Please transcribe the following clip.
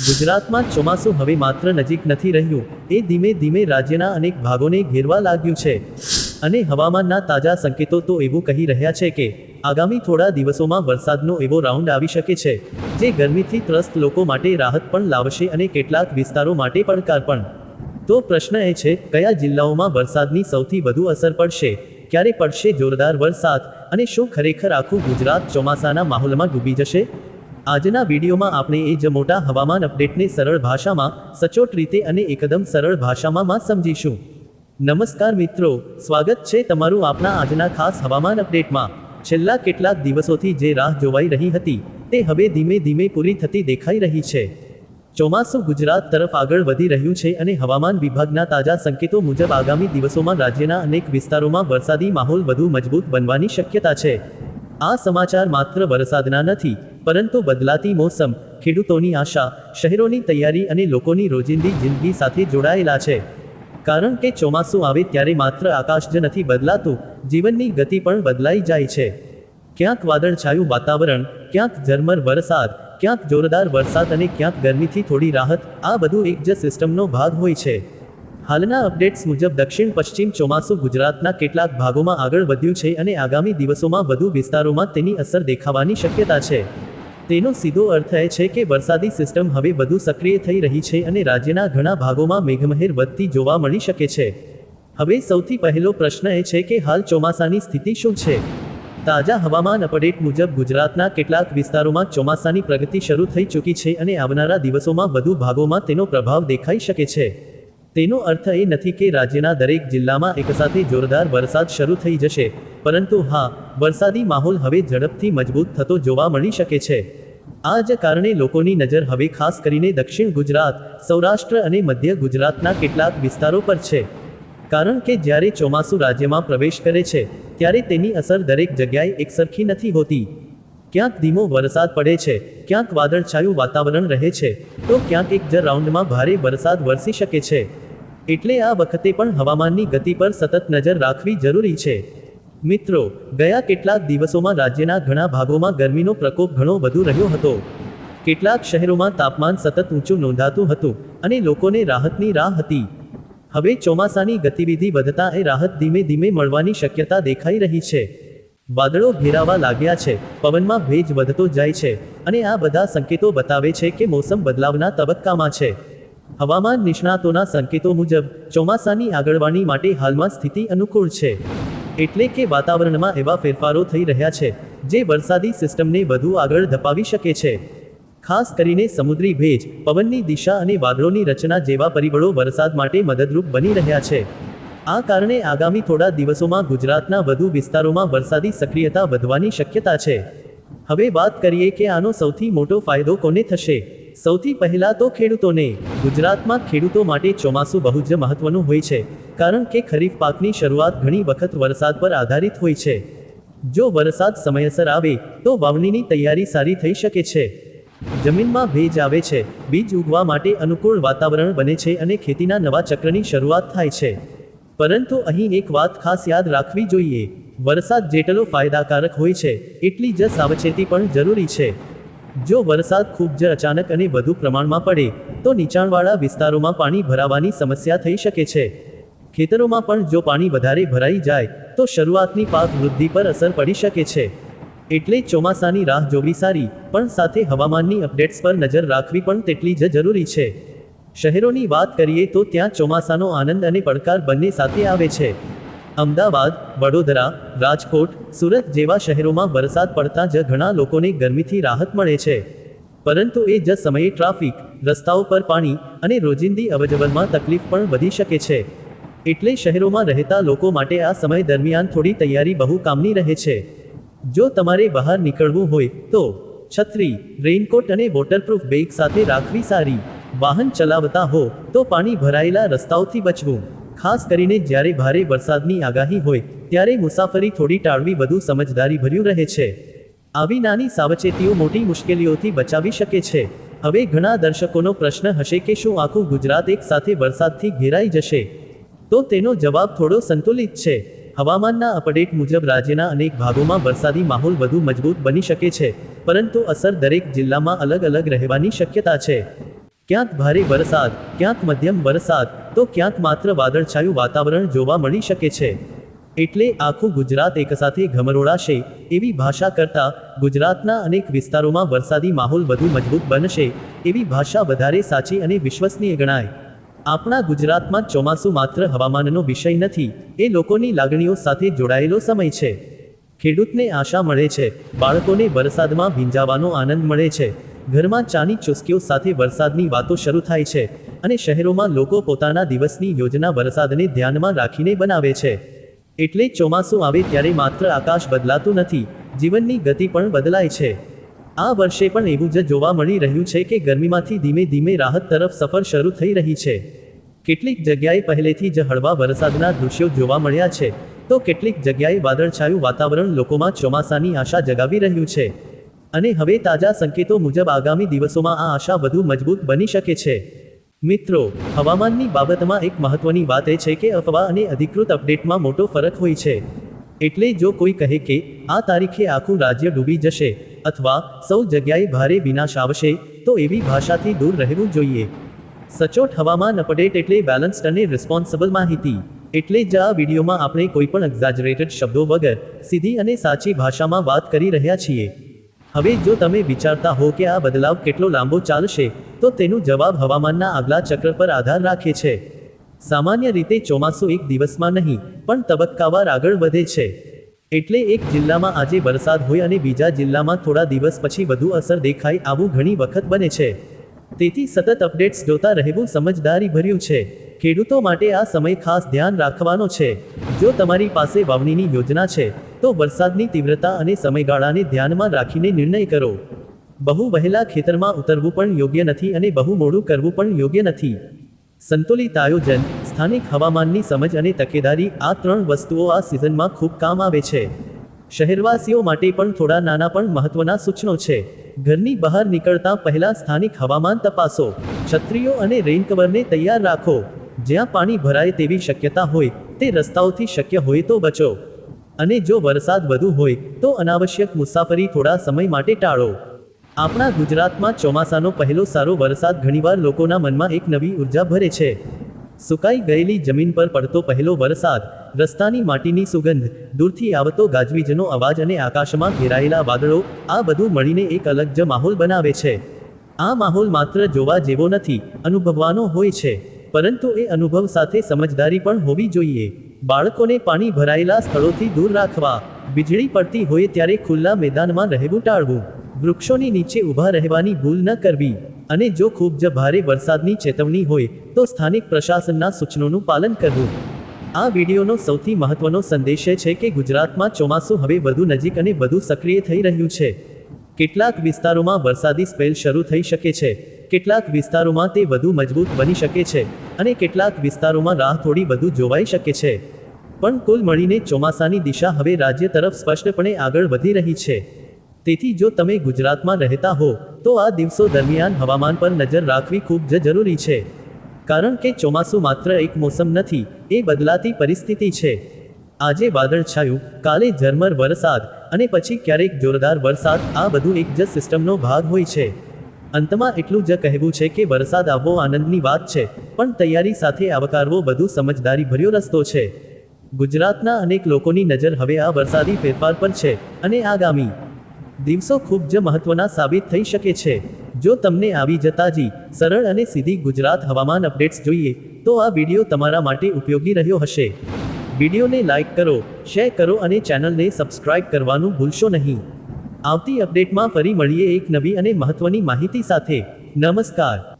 ગુજરાતમાં ચોમાસું હવે માત્ર નજીક નથી રહ્યું, એ ધીમે ધીમે રાજ્યના અનેક ભાગોને ઘેરવા લાગ્યું છે. અને હવામાનના તાજા સંકેતો તો એવું કહી રહ્યા છે કે આગામી થોડા દિવસોમાં વરસાદનો એવો રાઉન્ડ આવી શકે છે, જે ગરમીથી ત્રસ્ત લોકો માટે રાહત પણ લાવશે અને કેટલાક વિસ્તારો માટે પડકાર પણ. તો પ્રશ્ન એ છે, કયા જિલ્લાઓમાં વરસાદની સૌથી વધુ અસર પડશે, ક્યારે પડશે જોરદાર વરસાદ, અને શું ખરેખર આખું ગુજરાત ચોમાસાના માહોલમાં ડૂબી જશે? આજના વિડીયોમાં આપણે એ જ મોટા હવામાન અપડેટને સરળ ભાષામાં, સચોટ રીતે અને એકદમ સરળ ભાષામાં સમજીશું. નમસ્કાર મિત્રો, સ્વાગત છે તમારું આપણા આજના ખાસ હવામાન અપડેટમાં. છેલ્લા કેટલાક દિવસોથી જે રાહ જોવાઈ રહી હતી, તે હવે ધીમે ધીમે પૂરી થતી દેખાઈ રહી છે. ચોમાસું ગુજરાત તરફ આગળ વધી રહ્યું છે અને હવામાન વિભાગના તાજા સંકેતો મુજબ આગામી દિવસોમાં રાજ્યના અનેક વિસ્તારોમાં વરસાદી માહોલ વધુ મજબૂત બનવાની શક્યતા છે. આ સમાચાર માત્ર વરસાદના નથી, પરંતુ બદલાતી મોસમ, ખેડૂતોની આશા, શહેરોની તૈયારી અને લોકોની રોજિંદી જિંદગી સાથે જોડાયેલા છે. કારણ કે ચોમાસું આવે ત્યારે માત્ર આકાશ જ નથી બદલાતું, જીવનની ગતિ પણ બદલાઈ જાય છે. ક્યાંક વાદળછાયું વાતાવરણ, ક્યાંક ઝરમર વરસાદ, ક્યાંક જોરદાર વરસાદ અને ક્યાંક ગરમીથી થોડી રાહત, આ બધું એક જ સિસ્ટમનો ભાગ હોય છે. હાલના અપડેટ્સ મુજબ દક્ષિણ પશ્ચિમ ચોમાસું ગુજરાતના કેટલાક ભાગોમાં આગળ વધ્યું છે અને આગામી દિવસોમાં વધુ વિસ્તારોમાં તેની અસર દેખાવાની શક્યતા છે. તેનો સીધો અર્થ એ છે કે વરસાદી સિસ્ટમ હવે વધુ સક્રિય થઈ રહી છે અને રાજ્યના ઘણા ભાગોમાં મેઘમહેર વધતી જોવા મળી શકે છે. હવે સૌથી પહેલો પ્રશ્ન એ છે કે હાલ ચોમાસાની સ્થિતિ શું છે? તાજા હવામાન અપડેટ મુજબ ગુજરાતના કેટલાક વિસ્તારોમાં ચોમાસાની પ્રગતિ શરૂ થઈ ચૂકી છે અને આવનારા દિવસોમાં વધુ ભાગોમાં તેનો પ્રભાવ દેખાઈ શકે છે. તેનો અર્થ એ નથી કે રાજ્યના દરેક જિલ્લામાં એકસાથે જોરદાર વરસાદ શરૂ થઈ જશે, પરંતુ હા, વરસાદી માહોલ હવે ઝડપથી મજબૂત થતો જોવા મળી શકે છે. આ જ કારણે લોકોની નજર હવે ખાસ કરીને દક્ષિણ ગુજરાત, સૌરાષ્ટ્ર અને મધ્ય ગુજરાતના કેટલાક વિસ્તારો પર છે. કારણ કે જ્યારે ચોમાસું રાજ્યમાં પ્રવેશ કરે છે, ત્યારે તેની અસર દરેક જગ્યાએ એકસરખી નથી હોતી. ક્યાંક ધીમો વરસાદ પડે છે, ક્યાંક વાદળછાયું વાતાવરણ રહે છે, તો ક્યાંક એક જ રાઉન્ડમાં ભારે વરસાદ વરસી શકે છે. એટલે આ વખતે પણ હવામાનની ગતિ પર સતત નજર રાખવી જરૂરી છે. મિત્રો, ગયા કેટલાક દિવસોમાં રાજ્યના ઘણા ભાગોમાં ગરમીનો પ્રકોપ ઘણો વધુ રહ્યો હતો. કેટલાક શહેરોમાં તાપમાન સતત ઊંચું નોંધાતું હતું અને લોકોને રાહતની રાહ હતી. હવે ચોમાસાની ગતિવિધિ વધતા એ રાહત ધીમે ધીમે મળવાની શક્યતા દેખાઈ રહી છે. વાદળો ઘેરાવા લાગ્યા છે, પવનમાં ભેજ વધતો જાય છે, અને આ બધા સંકેતો બતાવે છે કે મોસમ બદલાવના તબક્કામાં છે. હવામાન નિષ્ણાતોના સંકેતો મુજબ ચોમાસાની આગળવાની માટે હાલમાં સ્થિતિ અનુકૂળ છે. એટલે કે વાતાવરણમાં એવા ફેરફારો થઈ રહ્યા છે, જે વરસાદી સિસ્ટમને વધુ આગળ ધપાવી શકે છે. ખાસ કરીને સમુદ્રી ભેજ, પવનની દિશા અને વાદળોની રચના જેવા પરિબળો વરસાદ માટે મદદરૂપ બની રહ્યા છે. આ કારણે આગામી થોડા દિવસોમાં ગુજરાતના વધુ વિસ્તારોમાં વરસાદી સક્રિયતા વધવાની શક્યતા છે. હવે વાત કરીએ કે આનો સૌથી મોટો ફાયદો કોને થશે. સૌથી પહેલા તો ખેડૂતોને. ગુજરાતમાં ખેડૂતો માટે ચોમાસું બહુ જ મહત્વનું હોય છે, કારણ કે ખરીફ પાકની શરૂઆત ઘણી વખત વરસાદ પર આધારિત હોય છે. જો વરસાદ સમયસર આવે તો વાવણીની તૈયારી સારી થઈ શકે છે. જમીનમાં ભેજ આવે છે, બીજ ઉગવા માટે અનુકૂળ વાતાવરણ બને છે અને ખેતીના નવા ચક્રની શરૂઆત થાય છે. પરંતુ અહીં એક વાત ખાસ યાદ રાખવી જોઈએ. વરસાદ જેટલો ફાયદાકારક હોય છે, એટલી જ સાવચેતી પણ જરૂરી છે. જો વરસાદ ખૂબ જ અચાનક અને વધુ પ્રમાણમાં પડે, તો નીચાણવાળા વિસ્તારોમાં પાણી ભરાવાની સમસ્યા થઈ શકે છે. ખેતરોમાં પણ જો પાણી વધારે ભરાઈ જાય, તો શરૂઆતની પાક વૃદ્ધિ પર અસર પડી શકે છે. એટલે ચોમાસાની રાહ જોવી સારી, પણ સાથે હવામાનની અપડેટ્સ પર નજર રાખવી પણ તેટલી જ જરૂરી છે. શહેરોની વાત કરીએ તો ત્યાં ચોમાસાનો આનંદ અને પડકાર બંને સાથે આવે છે. અમદાવાદ, વડોદરા, રાજકોટ, સુરત જેવા શહેરોમાં વરસાદ પડતા જ ઘણા લોકોને ગરમીથી રાહત મળે છે. પરંતુ એ જ સમયે ટ્રાફિક, રસ્તાઓ પર પાણી અને રોજિંદી અવરજવરમાં તકલીફ પણ વધી શકે છે. એટલે શહેરોમાં રહેતા લોકો માટે આ સમય દરમિયાન થોડી તૈયારી બહુ કામની રહે છે. જો તમારે બહાર નીકળવું હોય તો છત્રી, રેઇનકોટ અને વોટરપ્રૂફ બેગ સાથે રાખવી સારી. વાહન ચલાવતા હો તો પાણી ભરાયેલા રસ્તાઓથી બચવું. ખાસ કરીને જ્યારે ભારે વરસાદની આગાહી હોય, ત્યારે મુસાફરી થોડી ટાળવી વધુ સમજદારીભર્યું રહે છે. આવી નાની સાવચેતીઓ મોટી મુશ્કેલીઓથી બચાવી શકે છે. હવે ઘણા દર્શકોનો પ્રશ્ન હશે કે શું આખું ગુજરાત એક સાથે વરસાદથી ઘેરાઈ જશે? તો તેનો જવાબ થોડો સંતુલિત છે. હવામાનના અપડેટ મુજબ રાજ્યના અનેક ભાગોમાં વરસાદી માહોલ વધુ મજબૂત બની શકે છે, પરંતુ અસર દરેક જિલ્લામાં અલગ અલગ રહેવાની શક્યતા છે. ક્યાંક ભારે વરસાદ, ક્યાંક મધ્યમ વરસાદ, તો ક્યાંક માત્ર વાદળછાયું વાતાવરણ જોવા મળી શકે છે. એટલે આખું ગુજરાત એકસાથે ઘમરોળાશે એવી ભાષા કરતાં ગુજરાતના અનેક વિસ્તારોમાં વરસાદી માહોલ વધુ મજબૂત બનશે એવી ભાષા વધારે સાચી અને વિશ્વસનીય ગણાય. આપણા ગુજરાતમાં ચોમાસું માત્ર હવામાનનો વિષય નથી, એ લોકોની લાગણીઓ સાથે જોડાયેલો સમય છે. ખેડૂતને આશા મળે છે, બાળકોને વરસાદમાં ભીંજાવાનો આનંદ મળે છે, ઘરમાં ચાની ચુસ્કીઓ સાથે વરસાદની વાતો શરૂ થાય છે અને શહેરોમાં લોકો પોતાના દિવસની યોજના વરસાદને ધ્યાનમાં રાખીને બનાવે છે. એટલે ચોમાસું આવે ત્યારે માત્ર આકાશ બદલાતું નથી, જીવનની ગતિ પણ બદલાય છે. આ વર્ષે પણ એવું જ જોવા મળી રહ્યું છે કે ગરમીમાંથી ધીમે ધીમે રાહત તરફ સફર શરૂ થઈ રહી છે. કેટલીક જગ્યાએ પહેલેથી જ હળવા વરસાદના દૃશ્યો જોવા મળ્યા છે, તો કેટલીક જગ્યાએ વાદળછાયું વાતાવરણ લોકોમાં ચોમાસાની આશા જગાવી રહ્યું છે. અને હવે તાજા સંકેતો મુજબ આગામી દિવસોમાં આ આશા વધુ મજબૂત બની શકે છે. મિત્રો, હવામાનની બાબતમાં એક મહત્વની વાત એ છે કે અફવા અને અધિકૃત અપડેટમાં મોટો ફરક હોય છે. એટલે જો કોઈ કહે કે આ તારીખે આખું રાજ્ય ડૂબી જશે અથવા સૌ જગ્યાએ ભારે વિનાશ આવશે, તો એવી ભાષાથી દૂર રહેવું જોઈએ. સચોટ હવામાન અપડેટ એટલે બેલેન્સ્ડ અને રિસ્પોન્સિબલ માહિતી. એટલે જ આ વિડીયોમાં આપણે કોઈપણ એક્ઝાજરેટેડ શબ્દો વગર સીધી અને સાચી ભાષામાં વાત કરી રહ્યા છીએ. હવે જો તમે વિચારતા હો કે આ બદલાવ કેટલો લાંબો ચાલશે, તો તેનો જવાબ હવામાનના આગલા ચક્ર પર આધાર રાખે છે. સામાન્ય રીતે ચોમાસું એક દિવસમાં નહીં, પણ તબક્કાવાર આગળ વધે છે. એટલે એક જિલ્લામાં આજે વરસાદ હોય અને બીજા જિલ્લામાં થોડા દિવસ પછી વધુ અસર દેખાય, આવું ઘણી વખત બને છે. તેથી સતત અપડેટ્સ જોતા રહેવું સમજદારીભર્યું છે. ખેડૂતો માટે આ સમય ખાસ ધ્યાન રાખવાનો છે. જો તમારી પાસે વાવણીની યોજના છે, તો વરસાદની તીવ્રતા અને સમયગાળાને ધ્યાનમાં રાખીને નિર્ણય કરો. બહુ વહેલા ખેતરમાં ઉતરવું પણ યોગ્ય નથી અને બહુ મોડું કરવું પણ યોગ્ય નથી. સંતુલિત આયોજન, સ્થાનિક હવામાનની સમજ અને તકેદારી, આ 3 વસ્તુઓ આ સિઝનમાં ખૂબ કામ આવે છે. શહેરવાસીઓ માટે પણ થોડા નાના પણ મહત્વના સૂચનો છે. ઘરની બહાર નીકળતા પહેલા સ્થાનિક હવામાન તપાસો. છત્રીઓ અને રેઇનકવરને તૈયાર રાખો. જ્યાં પાણી ભરાય તેવી શક્યતા હોય તે રસ્તાઓથી શક્ય હોય તો બચો. અને જો વરસાદ વધુ હોય તો અનાવશ્યક મુસાફરી થોડા સમય માટે ટાળો. આપણા ગુજરાતમાં ચોમાસાનો પહેલો સારો વરસાદ ઘણીવાર લોકોના મનમાં એક નવી ઉર્જા ભરે છે. સુકાઈ ગયેલી જમીન પર પડતો પહેલો વરસાદ, રસ્તાની માટીની સુગંધ, દૂરથી આવતો ગાજવીજનો અવાજ અને આકાશમાં ઘેરાયેલા વાદળો, આ બધું મળીને એક અલગ જ માહોલ બનાવે છે. આ માહોલ માત્ર જોવા જેવો નથી, અનુભવવાનો હોય છે. પરંતુ એ અનુભવ સાથે સમજદારી પણ હોવી જોઈએ. બાળકોને પાણી ભરાયેલા સ્થળોથી દૂર રાખવા. વીજળી પડતી હોય ત્યારે ખુલ્લા મેદાનમાં રહેવું ટાળવું. વૃક્ષોની નીચે ઊભા રહેવાની ભૂલ ન કરવી. અને જો ખૂબ જ ભારે વરસાદની ચેતવણી હોય તો સ્થાનિક પ્રશાસનના સૂચનોનું પાલન કરવું. આ વિડીયોનો સૌથી મહત્વનો સંદેશ એ છે કે ગુજરાતમાં ચોમાસું હવે વધુ નજીક અને વધુ સક્રિય થઈ રહ્યું છે. કેટલાક વિસ્તારોમાં વરસાદી સ્પેલ શરૂ થઈ શકે છે, કેટલાક વિસ્તારોમાં તે વધુ મજબૂત બની શકે છે અને કેટલાક વિસ્તારોમાં રાહ થોડી વધુ જોવાઈ શકે છે. પણ કુલ મળીને ચોમાસાની દિશા હવે રાજ્ય તરફ સ્પષ્ટપણે આગળ વધી રહી છે. તેથી જો તમે ગુજરાતમાં રહેતા હો તો આ દિવસો દરમિયાન હવામાન પર નજર રાખવી ખૂબ જ જરૂરી છે. કારણ કે ચોમાસું માત્ર એક મોસમ નથી, એ બદલાતી પરિસ્થિતિ છે. આજે વાદળછાયું, કાલે ઝરમર વરસાદ અને પછી ક્યારેક જોરદાર વરસાદ, આ બધું એક જ સિસ્ટમનો ભાગ હોય છે. અંતમાં એટલું જ કહેવું છે કે વરસાદ આવવો આનંદની વાત છે, પણ તૈયારી સાથે આવકારવો વધુ સમજદારીભર્યો રસ્તો છે. ગુજરાતના અનેક લોકોની નજર હવે આ વરસાદી ફેરફાર પર છે અને આગામી દિવસો ખૂબ જ મહત્વના સાબિત થઈ શકે છે. જો તમને આવી જ તાજી, સરળ અને સીધી ગુજરાત હવામાન અપડેટ્સ જોઈએ તો આ વિડીયો તમારા માટે ઉપયોગી રહ્યો હશે. વિડીયોને લાઇક કરો, શેર કરો અને ચેનલને સબસ્ક્રાઇબ કરવાનું ભૂલશો નહીં. આવતી અપડેટમાં ફરી મળીએ એક નવી અને મહત્વની માહિતી સાથે. નમસ્કાર.